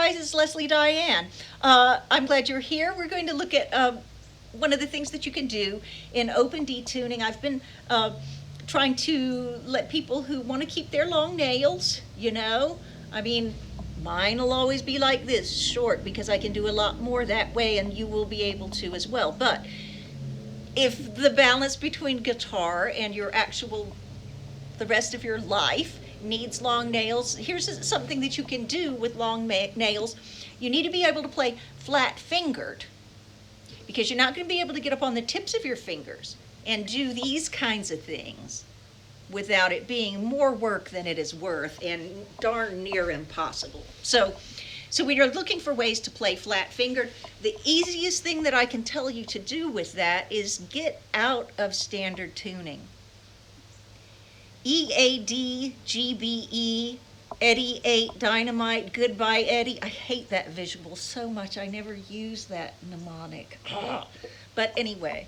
guys, it's Leslie Diane. I'm glad you're here. We're going to look at one of the things that you can do in open D tuning. I've been trying to let people who want to keep their long nails, I mean, mine will always be like this, short, because I can do a lot more that way, and you will be able to as well. But if the balance between guitar and the rest of your life needs long nails, here's something that you can do with long nails. You need to be able to play flat fingered, because you're not going to be able to get up on the tips of your fingers and do these kinds of things without it being more work than it is worth and darn near impossible. So we are looking for ways to play flat fingered. The easiest thing that I can tell you to do with that is get out of standard tuning. EAD, GBE, Eddie 8, Dynamite, Goodbye Eddie. I hate that visual so much. I never use that mnemonic. But anyway,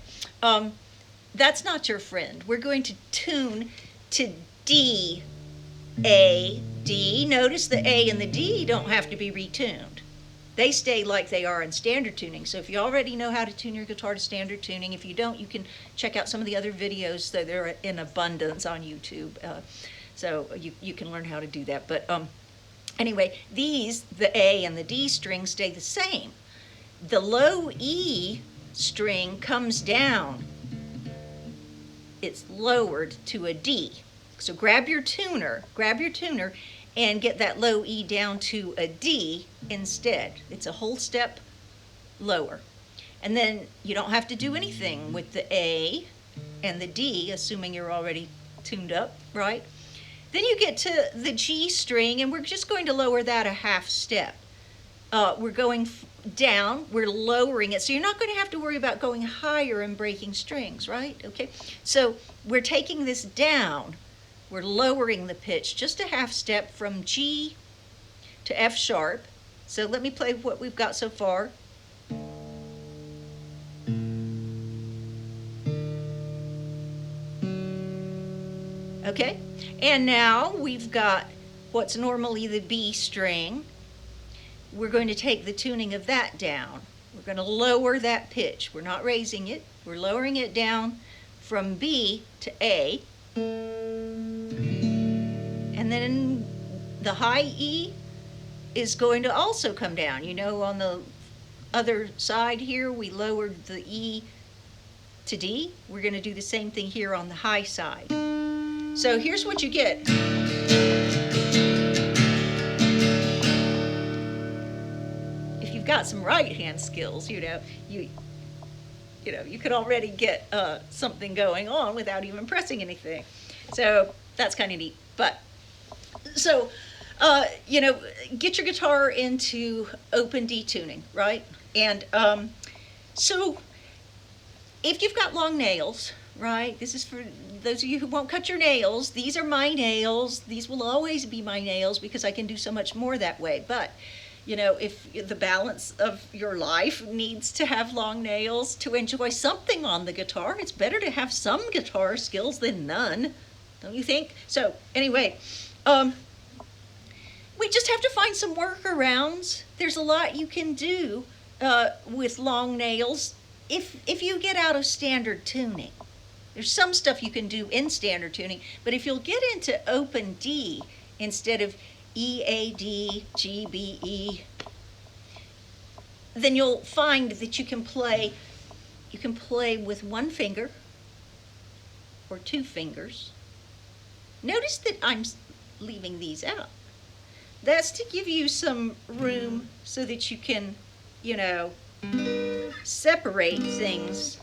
that's not your friend. We're going to tune to D, A, D. Notice the A and the D don't have to be retuned. They stay like they are in standard tuning. So if you already know how to tune your guitar to standard tuning, if you don't, you can check out some of the other videos that are in abundance on YouTube. So you can learn how to do that. But anyway, the A and the D strings stay the same. The low E string comes down. It's lowered to a D. So grab your tuner and get that low E down to a D instead. It's a whole step lower. And then you don't have to do anything with the A and the D, assuming you're already tuned up, right? Then you get to the G string, and we're just going to lower that a half step. We're going down, we're lowering it. So you're not going to have to worry about going higher and breaking strings, right? Okay. So we're taking this down. We're lowering the pitch just a half step from G to F sharp. So let me play what we've got so far. Okay, and now we've got what's normally the B string. We're going to take the tuning of that down. We're going to lower that pitch. We're not raising it. We're lowering it down from B to A. And then the high E is going to also come down. On the other side here, we lowered the E to D. We're going to do the same thing here on the high side. So here's what you get. If you've got some right hand skills, you could already get something going on without even pressing anything. So that's kind of neat. But so get your guitar into open D tuning, right? And so if you've got long nails, right? This is for those of you who won't cut your nails. These are my nails. These will always be my nails because I can do so much more that way. But, if the balance of your life needs to have long nails to enjoy something on the guitar, it's better to have some guitar skills than none, don't you think? So anyway, we just have to find some workarounds. There's a lot you can do with long nails if you get out of standard tuning. There's some stuff you can do in standard tuning, but if you'll get into open D instead of E, A, D, G, B, E, then you'll find that you can play with one finger or two fingers. Notice that I'm leaving these out. That's to give you some room so that you can, separate things.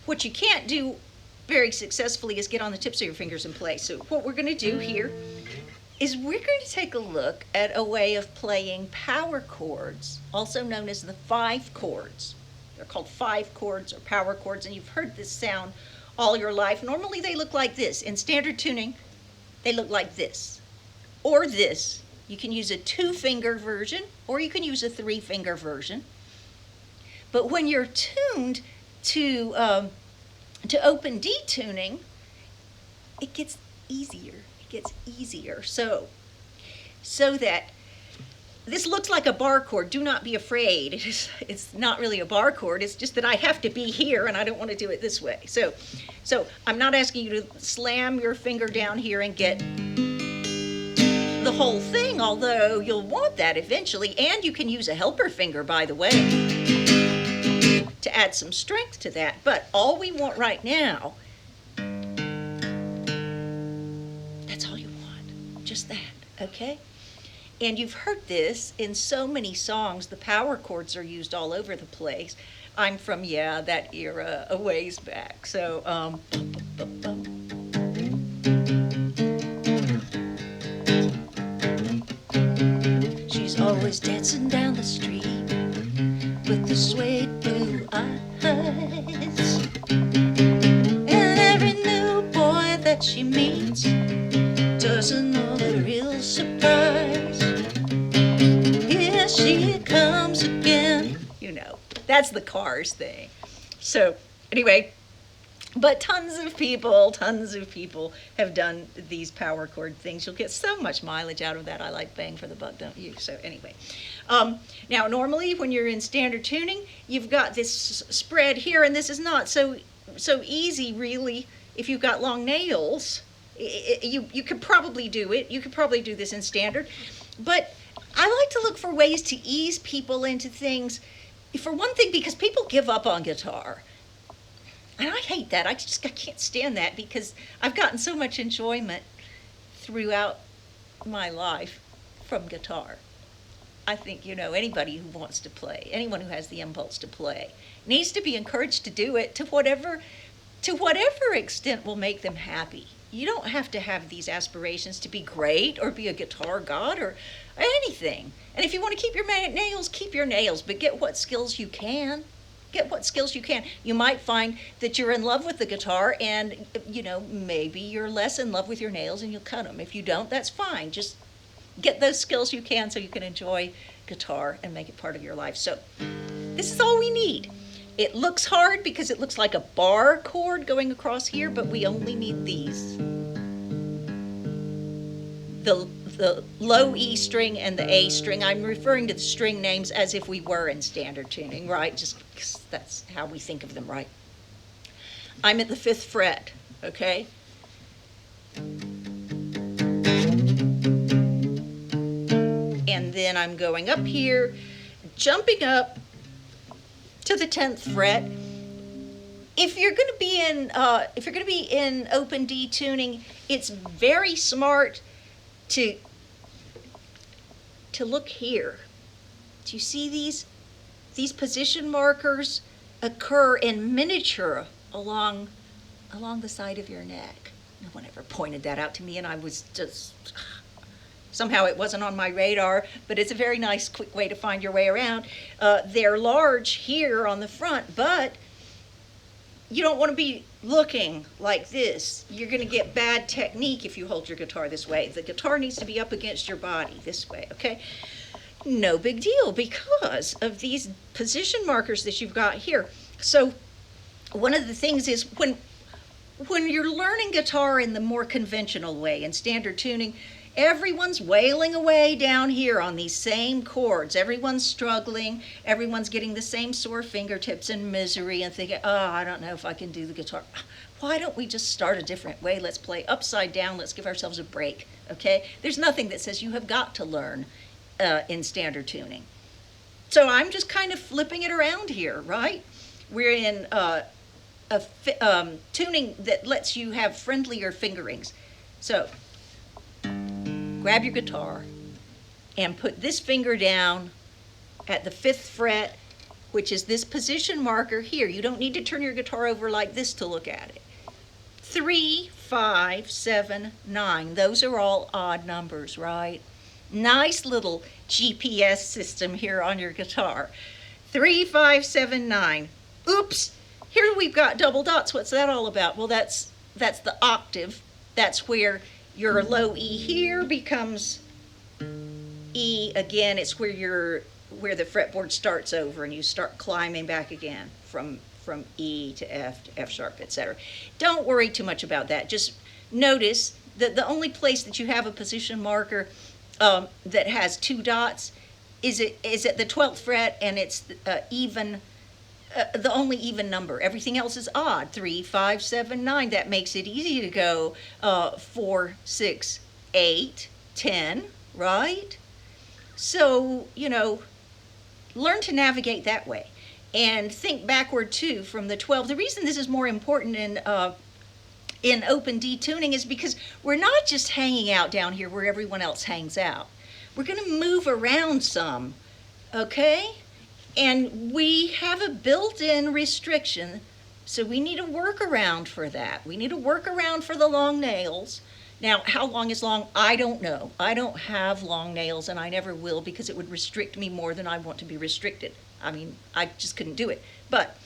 What you can't do very successfully is get on the tips of your fingers and play. So what we're going to do here is we're going to take a look at a way of playing power chords, also known as the 5 chords. They're called 5 chords or power chords, and you've heard this sound all your life. Normally they look like this. In standard tuning, they look like this or this. You can use a 2-finger version or you can use a 3-finger version. But when you're tuned to to open D tuning, it gets easier. It gets easier. So that this looks like a bar chord. Do not be afraid. It's not really a bar chord. It's just that I have to be here and I don't want to do it this way. So I'm not asking you to slam your finger down here and get the whole thing, although you'll want that eventually. And you can use a helper finger, by the way, to add some strength to that. But all we want right now, that's all you want. Just that, okay? And you've heard this in so many songs. The power chords are used all over the place. I'm from, that era a ways back. So, she's always dancing down the street with the suede blue eyes. And every new boy that she meets doesn't know the real surprise. Here she comes again. You know, that's the Cars thing. So anyway, but tons of people have done these power chord things. You'll get so much mileage out of that. I like bang for the buck, don't you? So anyway, now normally when you're in standard tuning, you've got this spread here, and this is not so easy really. If you've got long nails, you could probably do it. You could probably do this in standard, but I like to look for ways to ease people into things. For one thing, because people give up on guitar. And I hate that. I can't stand that because I've gotten so much enjoyment throughout my life from guitar. I think, anybody who wants to play, anyone who has the impulse to play, needs to be encouraged to do it to whatever extent will make them happy. You don't have to have these aspirations to be great or be a guitar god or anything. And if you want to keep your nails, keep your nails, but get what skills you can. You might find that you're in love with the guitar and, maybe you're less in love with your nails and you'll cut them. If you don't, that's fine. Just get those skills you can so you can enjoy guitar and make it part of your life. So this is all we need. It looks hard because it looks like a bar chord going across here, but we only need these. The low E string and the A string. I'm referring to the string names as if we were in standard tuning, right? Just because that's how we think of them, right? I'm at the 5th fret, okay? And then I'm going up here, jumping up to the 10th fret. If you're going to be in open D tuning, it's very smart to look here. Do you see these position markers occur in miniature along the side of your neck? No one ever pointed that out to me, and I was just somehow it wasn't on my radar, but it's a very nice, quick way to find your way around. They're large here on the front, but you don't want to be looking like this. You're going to get bad technique if you hold your guitar this way. The guitar needs to be up against your body this way, okay? No big deal because of these position markers that you've got here. So one of the things is when you're learning guitar in the more conventional way, in standard tuning, everyone's wailing away down here on these same chords. Everyone's struggling. Everyone's getting the same sore fingertips and misery and thinking, I don't know if I can do the guitar. Why don't we just start a different way? Let's play upside down. Let's give ourselves a break, okay? There's nothing that says you have got to learn in standard tuning. So I'm just kind of flipping it around here, right? We're in tuning that lets you have friendlier fingerings. So grab your guitar and put this finger down at the 5th fret, which is this position marker here. You don't need to turn your guitar over like this to look at it. 3, 5, 7, 9. Those are all odd numbers, right? Nice little GPS system here on your guitar. 3, 5, 7, 9. Oops, here we've got double dots. What's that all about? Well, that's the octave. That's where your low E here becomes E again. It's where the fretboard starts over and you start climbing back again from from E to F sharp, etc. Don't worry too much about that. Just notice that the only place that you have a position marker that has 2 dots is at the 12th fret, and it's even, the only even number. Everything else is odd. 3, 5, 7, 9. That makes it easy to go 4, 6, 8, 10, right? So, you know, learn to navigate that way. And think backward too from the 12. The reason this is more important in open D tuning is because we're not just hanging out down here where everyone else hangs out. We're going to move around some, okay? And we have a built-in restriction, so we need a workaround for that. We need a workaround for the long nails. Now, how long is long? I don't know. I don't have long nails, and I never will, because it would restrict me more than I want to be restricted. I mean, I just couldn't do it. But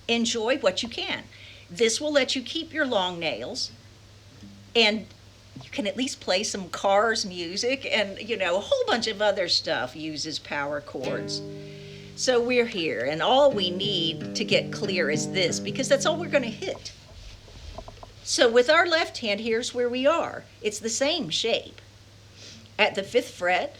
enjoy what you can. This will let you keep your long nails, and you can at least play some Cars music, and, you know, a whole bunch of other stuff uses power chords. So we're here, and all we need to get clear is this, because that's all we're going to hit. So with our left hand, here's where we are. It's the same shape. At the 5th fret,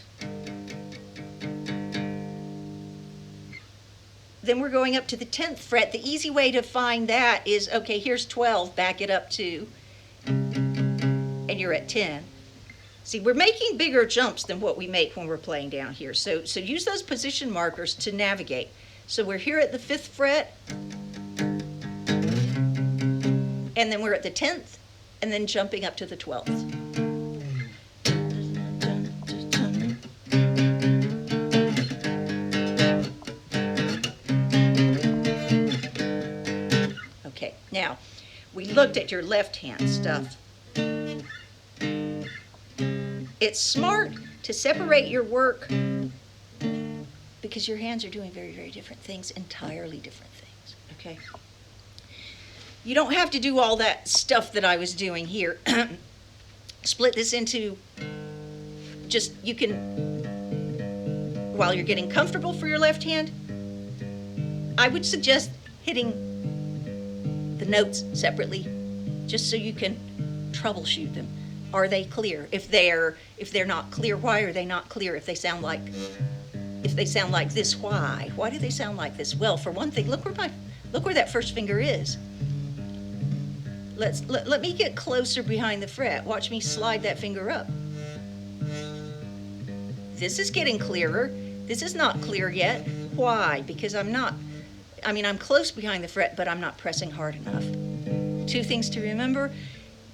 then we're going up to the 10th fret. The easy way to find that is, okay, here's 12, back it up to, and you're at 10. See, we're making bigger jumps than what we make when we're playing down here. So use those position markers to navigate. So we're here at the 5th fret, and then we're at the 10th, and then jumping up to the 12th. Okay, now, we looked at your left hand stuff. It's smart to separate your work because your hands are doing very, very different things, entirely different things, okay? You don't have to do all that stuff that I was doing here. Split this into just, you can, while you're getting comfortable for your left hand, I would suggest hitting the notes separately just so you can troubleshoot them. Are they clear? If they're not clear, why are they not clear? If they sound like this, why? Why do they sound like this? Well, for one thing, look where that first finger is. Let me get closer behind the fret. Watch me slide that finger up. This is getting clearer. This is not clear yet. Why? Because I'm close behind the fret, but I'm not pressing hard enough. 2 things to remember.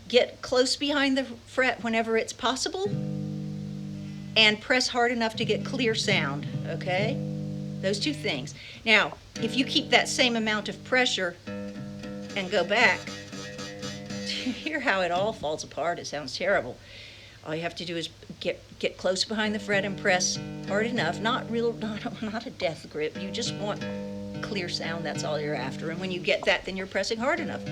Get close behind the fret whenever it's possible, and press hard enough to get clear sound, okay? Those 2 things. Now, if you keep that same amount of pressure and go back, you hear how it all falls apart. It sounds terrible. All you have to do is get close behind the fret and press hard enough. Not a death grip. You just want clear sound. That's all you're after. And when you get that, then you're pressing hard enough.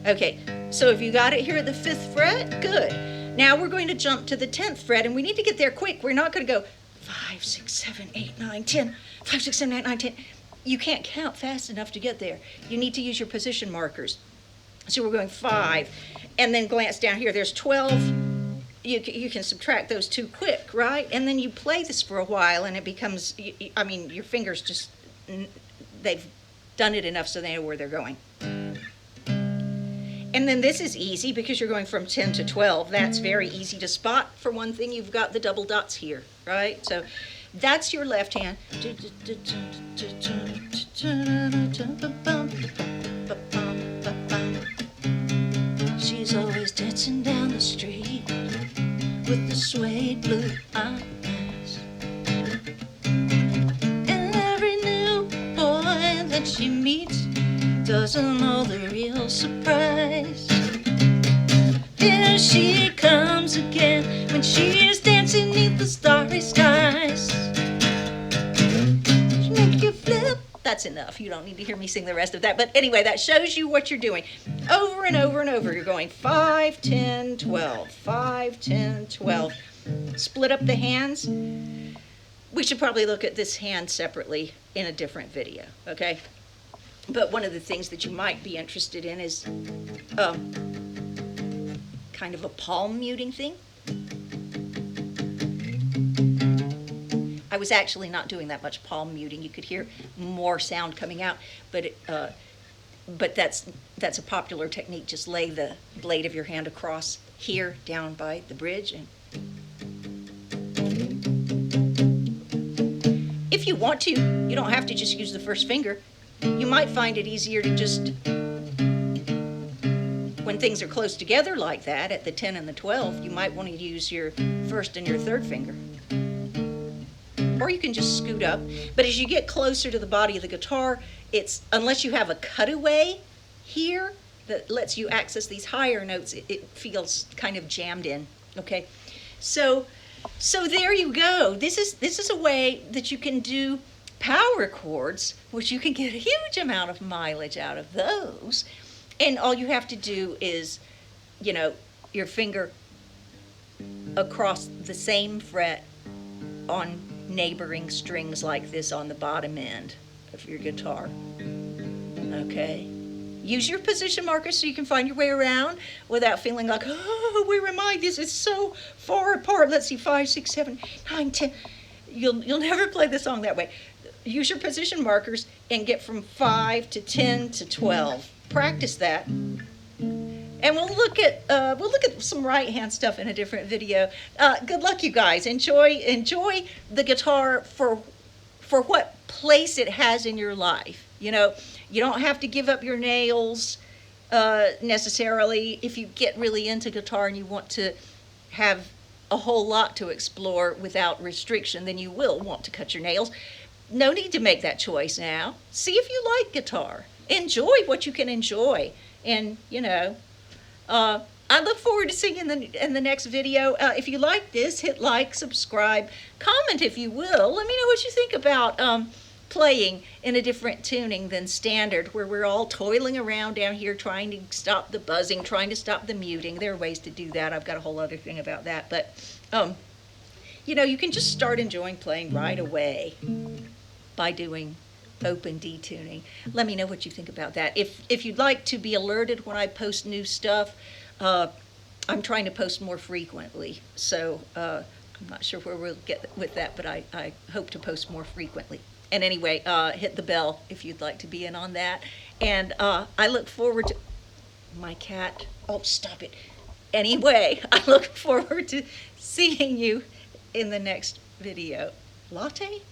Okay, so if you got it here at the 5th fret, good. Now we're going to jump to the 10th fret, and we need to get there quick. We're not going to go 5, 6, 7, 8, 9, 10, 5, 6, 7, 8, 9, 10. You can't count fast enough to get there. You need to use your position markers. So we're going 5, and then glance down here. There's 12. You can subtract those 2 quick, right? And then you play this for a while, and it becomes, your fingers just, they've done it enough so they know where they're going. And then this is easy because you're going from 10 to 12. That's very easy to spot. For one thing, you've got the double dots here, right? So that's your left hand. She's always dancing down the street with the suede blue eyes. And every new boy that she meets doesn't know the real surprise. Here she comes again when she is dancing neath the starry skies. She make you flip. That's enough. You don't need to hear me sing the rest of that. But anyway, that shows you what you're doing. Over and over and over. You're going 5, 10, 12, 5, 10, 12. Split up the hands. We should probably look at this hand separately in a different video, okay? But one of the things that you might be interested in is kind of a palm muting thing. I was actually not doing that much palm muting. You could hear more sound coming out, but that's a popular technique. Just lay the blade of your hand across here, down by the bridge, and if you want to, you don't have to just use the first finger. You might find it easier to just, when things are close together like that, at the 10 and the 12, you might want to use your first and your third finger. Or you can just scoot up. But as you get closer to the body of the guitar, it's, unless you have a cutaway here that lets you access these higher notes, it feels kind of jammed in, okay? So there you go. This is a way that you can do power chords, which you can get a huge amount of mileage out of those. And all you have to do is, you know, your finger across the same fret on neighboring strings like this on the bottom end of your guitar. Okay? Use your position markers so you can find your way around without feeling like, oh, where am I? This is so far apart. Let's see, 5, 6, 7, 9, 10. You'll never play the song that way. Use your position markers and get from 5 to 10 to 12. Practice that. And we'll look at some right hand stuff in a different video. Good luck, you guys. Enjoy the guitar for what place it has in your life. You know, you don't have to give up your nails necessarily. If you get really into guitar and you want to have a whole lot to explore without restriction, then you will want to cut your nails. No need to make that choice now. See if you like guitar. Enjoy what you can enjoy. And, you know, I look forward to seeing you in the next video. If you like this, hit like, subscribe, comment if you will. Let me know what you think about playing in a different tuning than standard, where we're all toiling around down here trying to stop the buzzing, trying to stop the muting. There are ways to do that. I've got a whole other thing about that. But, you know, you can just start enjoying playing right away by doing open D tuning. Let me know what you think about that. If you'd like to be alerted when I post new stuff, I'm trying to post more frequently. So I'm not sure where we'll get with that, but I hope to post more frequently. And anyway, hit the bell if you'd like to be in on that. And I look forward to my cat. Oh, stop it. Anyway, I look forward to seeing you in the next video. Latte?